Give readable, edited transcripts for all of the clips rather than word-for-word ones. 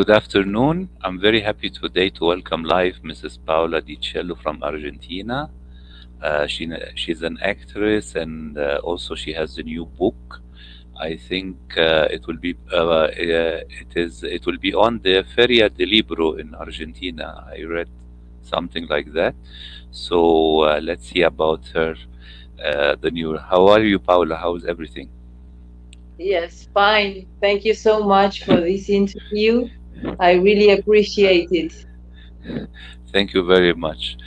Good afternoon. I'm very happy today to welcome live Mrs. Paula Di Chello from Argentina. She's an actress and also she has a new book. I think it will be on the Feria del Libro in Argentina. I read something like that. So let's see about her. The new. How are you, Paula? How's everything? Yes, fine. Thank you so much for this interview. I really appreciate it. Thank you very much.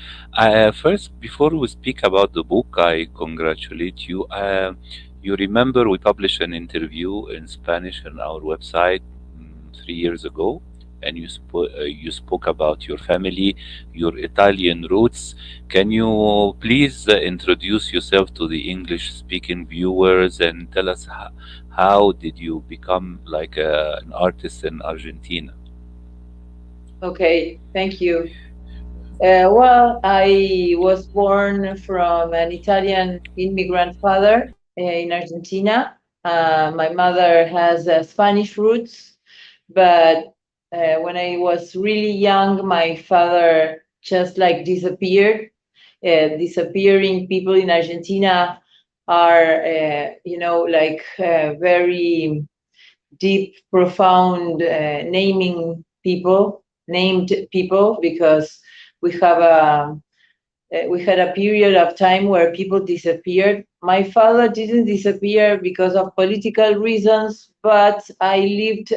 First, before we speak about the book, I congratulate you. You remember we published an interview in Spanish on our website 3 years ago, and you spoke about your family, your Italian roots. Can you please introduce yourself to the English-speaking viewers and tell us how did you become like an artist in Argentina? Okay, thank you. Well, I was born from an Italian immigrant father in Argentina. My mother has Spanish roots, but when I was really young, my father just like disappeared. Disappearing people in Argentina are, like very deep, profound named people, because we have a we had a period of time where people disappeared. My father didn't disappear because of political reasons, but I lived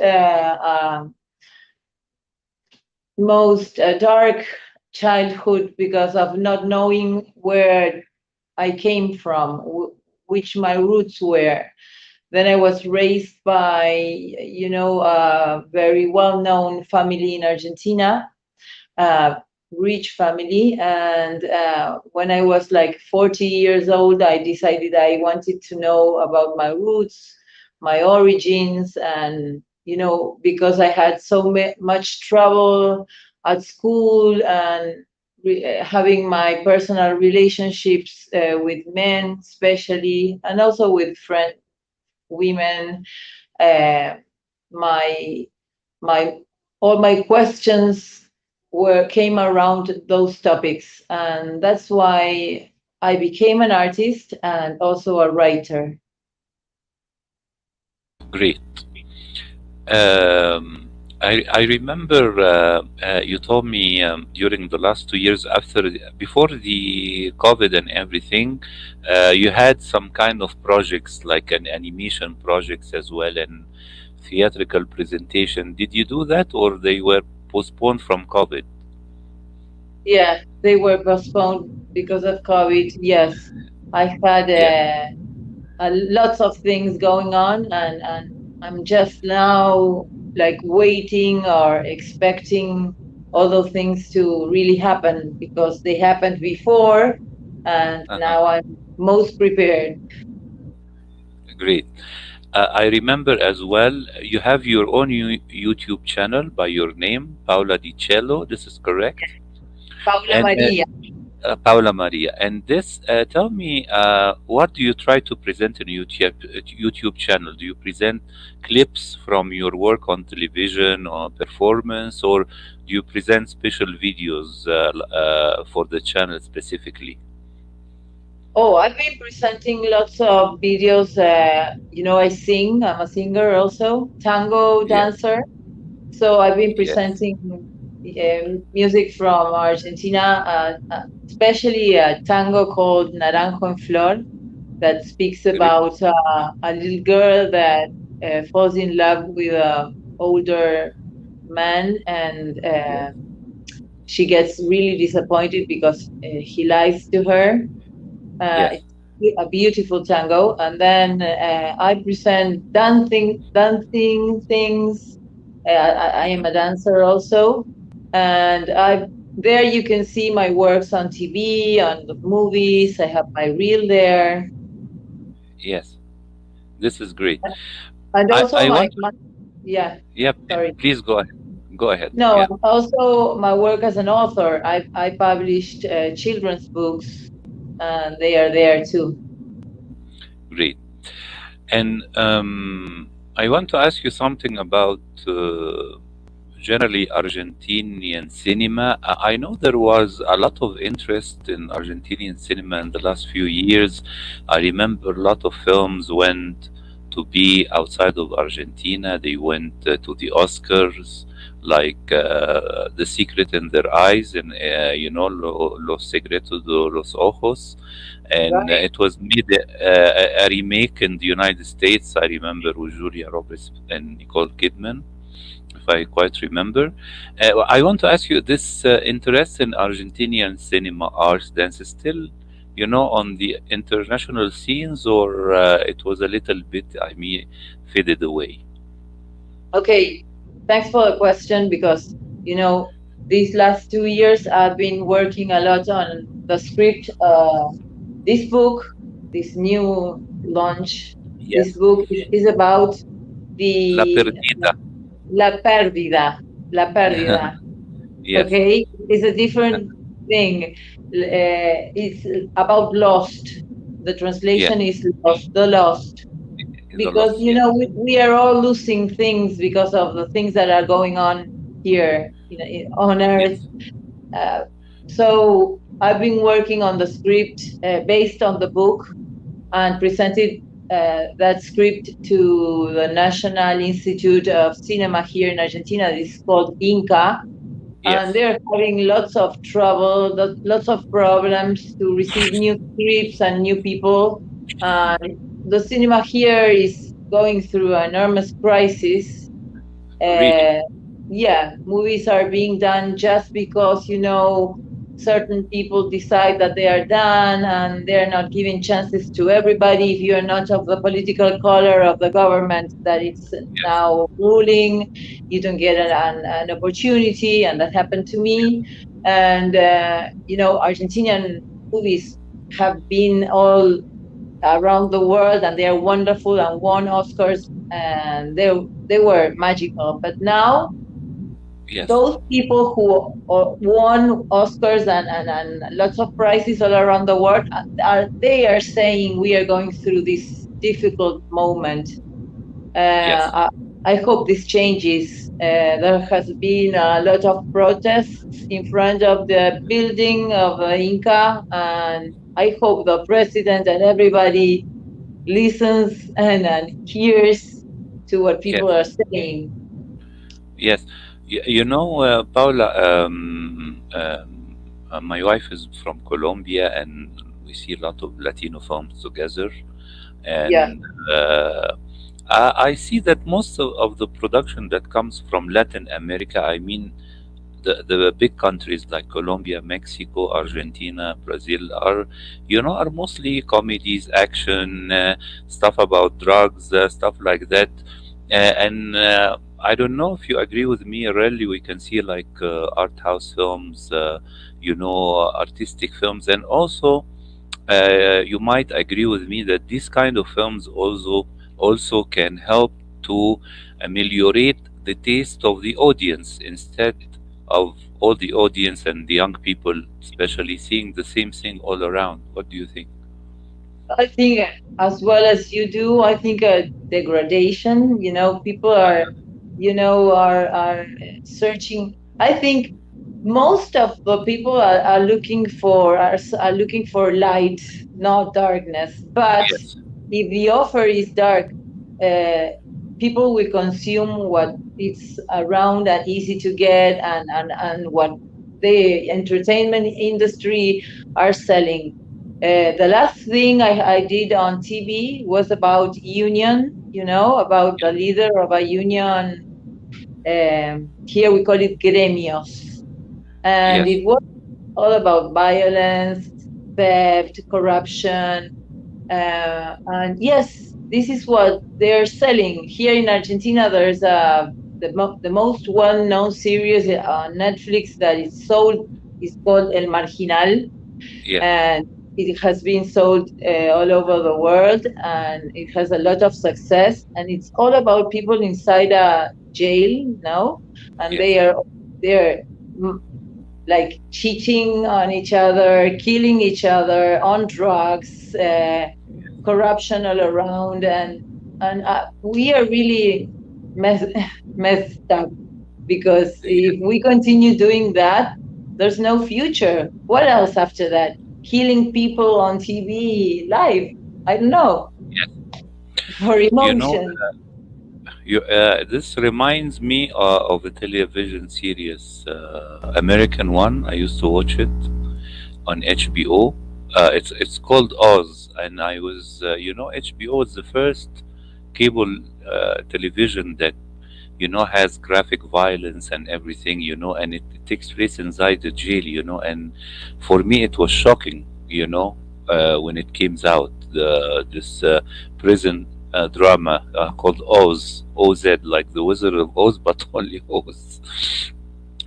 most dark childhood because of not knowing where I came from, which my roots were. Then I was raised by, a very well-known family in Argentina, a rich family. And when I was like 40 years old, I decided I wanted to know about my roots, my origins, and because I had so much trouble at school and having my personal relationships with men, especially, and also with women. Uh, my my all my questions were came around those topics, and that's why I became an artist and also a writer. Great. Um, I remember you told me during the last 2 years before the COVID and everything, you had some kind of projects like an animation projects as well and theatrical presentation. Did you do that or they were postponed from COVID? Yeah, they were postponed because of COVID. Yes, I had Yeah, lots of things going on, and I'm just now like waiting or expecting all those things to really happen, because they happened before, and uh-huh. now I'm most prepared. Great. I remember as well, you have your own YouTube channel by your name, Paula Di Cello. This is correct. Paula And Maria. Paula Maria. And this, tell me, what do you try to present in YouTube channel? Do you present clips from your work on television or performance, or do you present special videos for the channel specifically? Oh, I've been presenting lots of videos. I sing. I'm a singer also, tango Yeah. dancer. So I've been Yes. presenting music from Argentina, especially a tango called Naranjo en Flor, that speaks Great. about a little girl that falls in love with a older man, and she gets really disappointed because he lies to her. Yes. It's a beautiful tango. And then I present dancing things. I am a dancer also, and I there you can see my works on TV, on the movies. I have my reel there, Yes. This is great. and also I want. yeah. Yeah. Sorry. Please go ahead. Go ahead. No, Yeah. and also my work as an author. I published children's books, and they are there too. Great. And I want to ask you something about generally Argentinian cinema. I know there was a lot of interest in Argentinian cinema in the last few years. I remember a lot of films went to be outside of Argentina. They went to the Oscars, like The Secret in Their Eyes and Los Secretos de los Ojos, and Right. it was made a remake in the United States. I remember with Julia Roberts and Nicole Kidman, if I quite remember. I want to ask you, this interest in Argentinian cinema arts dance is still, on the international scenes, or it was a little bit, I mean, faded away? Okay, thanks for the question because, you know, these last 2 years I've been working a lot on the script. This book, this new launch, this Yes. book is about La the Perdida. La Pérdida, La Pérdida. Yes. Okay, it's a different thing. It's about lost. The Yes. translation is lost, the lost, The because loss. Yes. we are all losing things because of the things that are going on here, on earth. Yes. uh, so I've been working on the script based on the book and presented that script to the National Institute of Cinema here in Argentina. It's called Inca, and Yes. they're having lots of trouble, lots of problems to receive new scripts and new people. And the cinema here is going through an enormous crisis. Really. uh, yeah, movies are being done just because, certain people decide that they are done, and they're not giving chances to everybody. If you're not of the political color of the government that it's Yes. now ruling, you don't get an opportunity, and that happened to me. And Argentinian movies have been all around the world, and they are wonderful and won Oscars, and they were magical. But now Yes. those people who won Oscars and lots of prizes all around the world they are saying we are going through this difficult moment. Yes. I hope this changes. There has been a lot of protests in front of the building of Inca, and I hope the president and everybody listens and hears to what people Yes. are saying. Yes, Paula, my wife is from Colombia, and we see a lot of Latino films together. Yeah, And I see that most of the production that comes from Latin America, I mean, the big countries like Colombia, Mexico, Argentina, Brazil are mostly comedies, action, stuff about drugs, stuff like that. And I don't know if you agree with me. Really, we can see like art house films, artistic films, and also you might agree with me that these kind of films also can help to ameliorate the taste of the audience, instead of all the audience and the young people especially seeing the same thing all around. What do you think? I think as well as you do. I think degradation. People are, are searching. I think most of the people are looking for are looking for light, not darkness. But Yes. if the offer is dark, uh, people will consume what is around and easy to get, and what the entertainment industry are selling. The last thing I did on TV was about union, about the leader of a union. Here we call it gremios. And Yes. it was all about violence, theft, corruption. And yes, this is what they're selling. Here in Argentina, there's the most well-known series on Netflix that is sold is called El Marginal, Yes. and it has been sold all over the world, and it has a lot of success, and it's all about people inside a jail now, and Yes. they're mm, like cheating on each other, killing each other, on drugs, corruption all around, and we are really mess, messed up. because if we continue doing that, there's no future. What else after that? Killing people on TV live? I don't know. Yes. For You know, emotion. this reminds me of a television series, American one. I used to watch it on HBO. It's called Oz, and I was, HBO is the first cable television that has graphic violence and everything, and it takes place inside the jail, and for me it was shocking, when it came out, this prison drama called Oz, like the Wizard of Oz, but only Oz.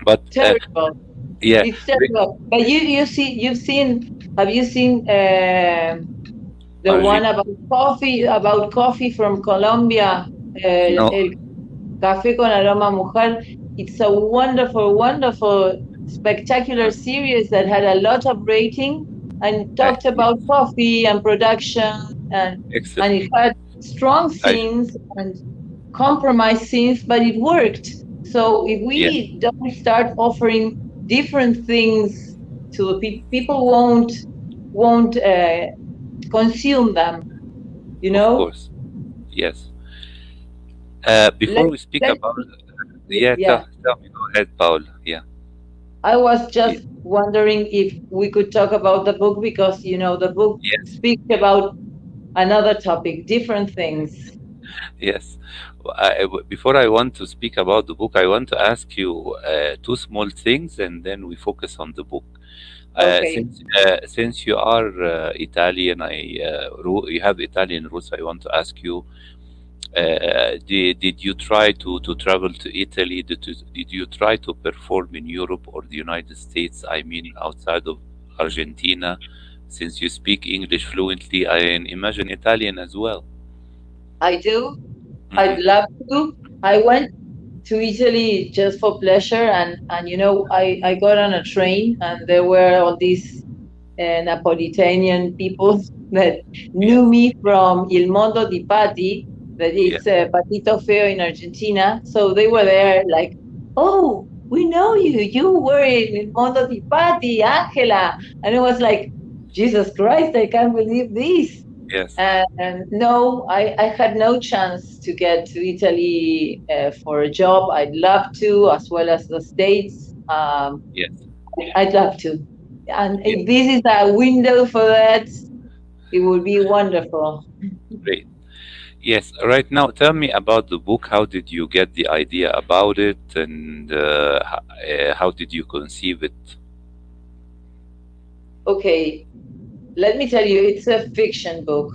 But Terrible. yeah, It's terrible. But you've seen, have you seen the one Argentine. about coffee from Colombia? No, El Café con Aroma Mujer. It's a wonderful, wonderful, spectacular uh, series that had a lot of rating and talked yes, about coffee and production, and excellent. it had strong I, scenes and compromise scenes, but it worked. So if yeah, we don't start offering different things to the people, won't consume them. You of know. course, yes. Let Before we speak let about, yeah, yeah. tell me, go ahead, Paul. Yeah. I was Yeah. just wondering if we could talk about the book because the book Yes, speaks about another topic, different things. yes. Before I want to speak about the book, I want to ask you two small things, and then we focus on the book. Okay. Since you are Italian, you have Italian roots. I want to ask you: did you try to travel to Italy? Did you try to perform in Europe or the United States? I mean, outside of Argentina, since you speak English fluently, I imagine Italian as well. I do. I'd Hmm. love to. I went to Italy just for pleasure, and I got on a train, and there were all these Napolitanian people that knew Yes, me from Il Mondo di Patti, that yes, it's Patito Feo in Argentina. So they were there like, oh, we know you. You were in Il Mondo di Patti, Angela. And it was like, Jesus Christ, I can't believe this. yes, And no, I had no chance to get to Italy for a job. I'd love to, as well as the States. yes, I'd love to. And yes. if this is a window for that, it would be wonderful. Great. Yes, right now, tell me about the book. How did you get the idea about it, and how did you conceive it? Okay, let me tell you, it's a fiction book.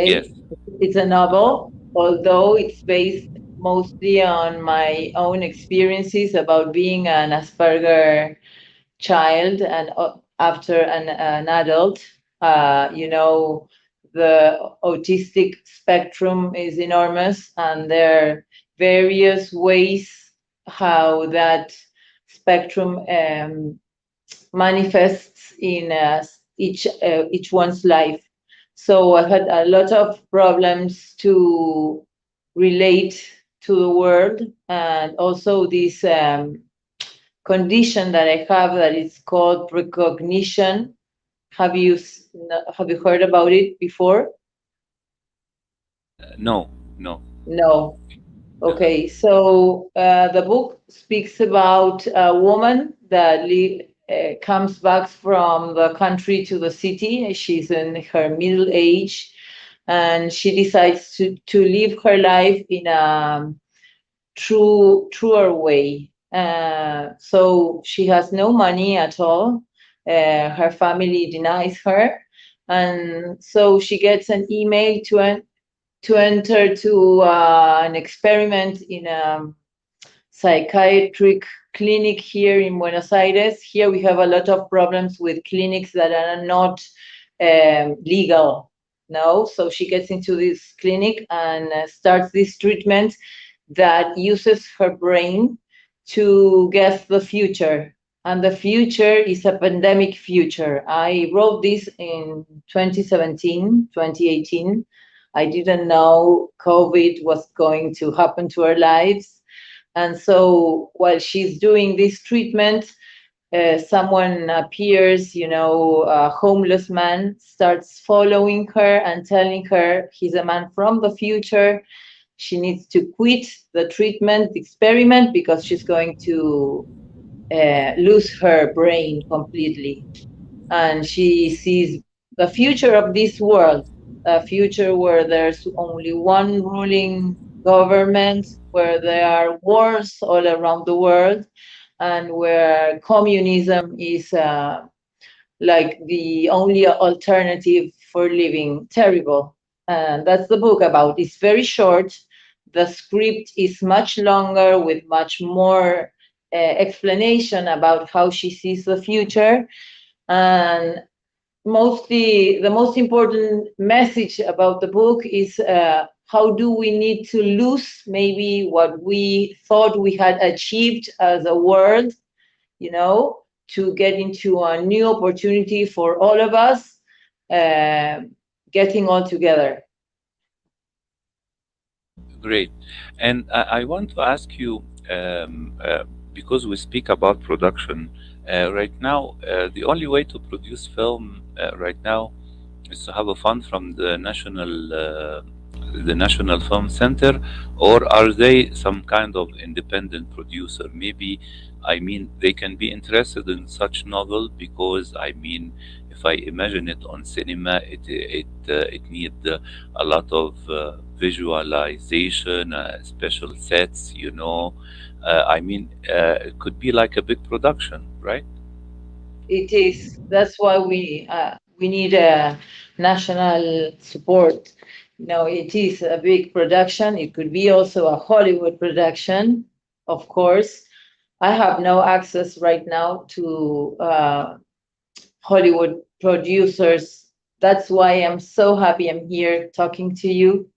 Yes, Okay, it's a novel, although it's based mostly on my own experiences about being an Asperger child and after an adult. The autistic spectrum is enormous, and there are various ways how that spectrum manifests in each one's life. So I had a lot of problems to relate to the world, and also this condition that I have that is called precognition. Have you heard about it before? no, no, No. no. Okay, so the book speaks about a woman that comes back from the country to the city. She's in her middle age, and she decides to live her life in a truer way. So she has no money at all. Her family denies her, and so she gets an email to enter to an experiment in a psychiatric clinic here in Buenos Aires. Here we have a lot of problems with clinics that are not legal. No, so she gets into this clinic and starts this treatment that uses her brain to guess the future. And the future is a pandemic future. I wrote this in 2017, 2018. I didn't know COVID was going to happen to our lives. And so while she's doing this treatment, someone appears, a homeless man starts following her and telling her he's a man from the future. She needs to quit the treatment, the experiment, because she's going to lose her brain completely. And she sees the future of this world, a future where there's only one ruling government, where there are wars all around the world, and where communism is like the only alternative for living. Terrible. And that's the book about. It's very short. The script is much longer with much more explanation about how she sees the future. And mostly, the most important message about the book is how do we need to lose maybe what we thought we had achieved as a world, you know, to get into a new opportunity for all of us, uh, getting all together. Great. And I want to ask you, because we speak about production, right now, the only way to produce film right now is to have a fund from the National Film Center, or are they some kind of independent producer? Maybe, I mean, they can be interested in such novel because, I mean, if I imagine it on cinema, it need a lot of visualization, special sets, you know. I mean, it could be like a big production, right? It is. That's why we need a national support. It is a big production. It could be also a Hollywood production, of course. I have no access right now to Hollywood producers. That's why I'm so happy I'm here talking to you.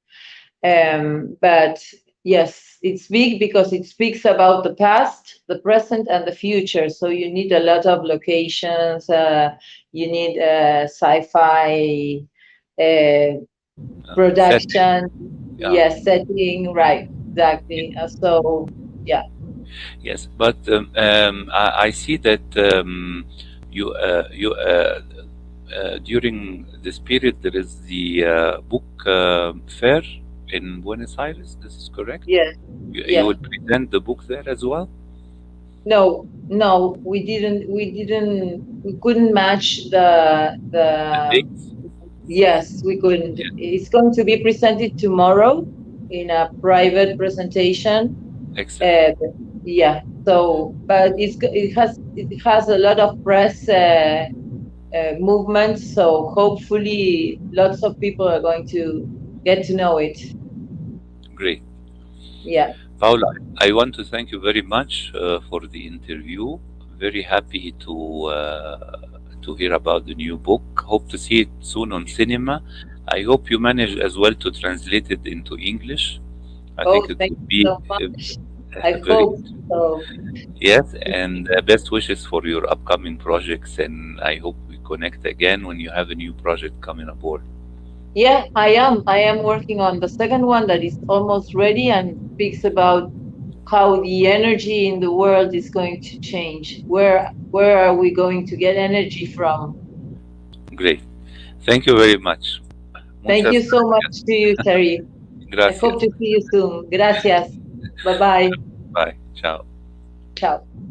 But yes, it's big because it speaks about the past, the present, and the future. So you need a lot of locations. You need sci-fi uh, Setting, production. yeah. Yes, setting. Right. Exactly. So yeah. Yes, but I see that you during this period there is the book fair in Buenos Aires. This is correct. Yes. You Yeah. will present the book there as well. No, no, we didn't. We didn't. We couldn't match The the. dates. Yes, we couldn't. Yeah, It's going to be presented tomorrow in a private presentation. excellent. Uh, yeah. So, but it has a lot of press movement. So hopefully, lots of people are going to get to know it. Great, Yeah. Paula. I want to thank you very much for the interview. Very happy to hear about the new book. Hope to see it soon on cinema. I hope you manage as well to translate it into English. I think Oh, it thank would you be so much. I very hope good. so. Yes, and best wishes for your upcoming projects. And I hope we connect again when you have a new project coming aboard. Yeah, I am. I am working on the second one that is almost ready and speaks about how the energy in the world is going to change. Where are we going to get energy from? Great. Thank you very much. Thank you Muchas so much gracias. to you, Sherif. I hope Gracias. to see you soon. Gracias. Bye bye. Bye. Ciao. Ciao.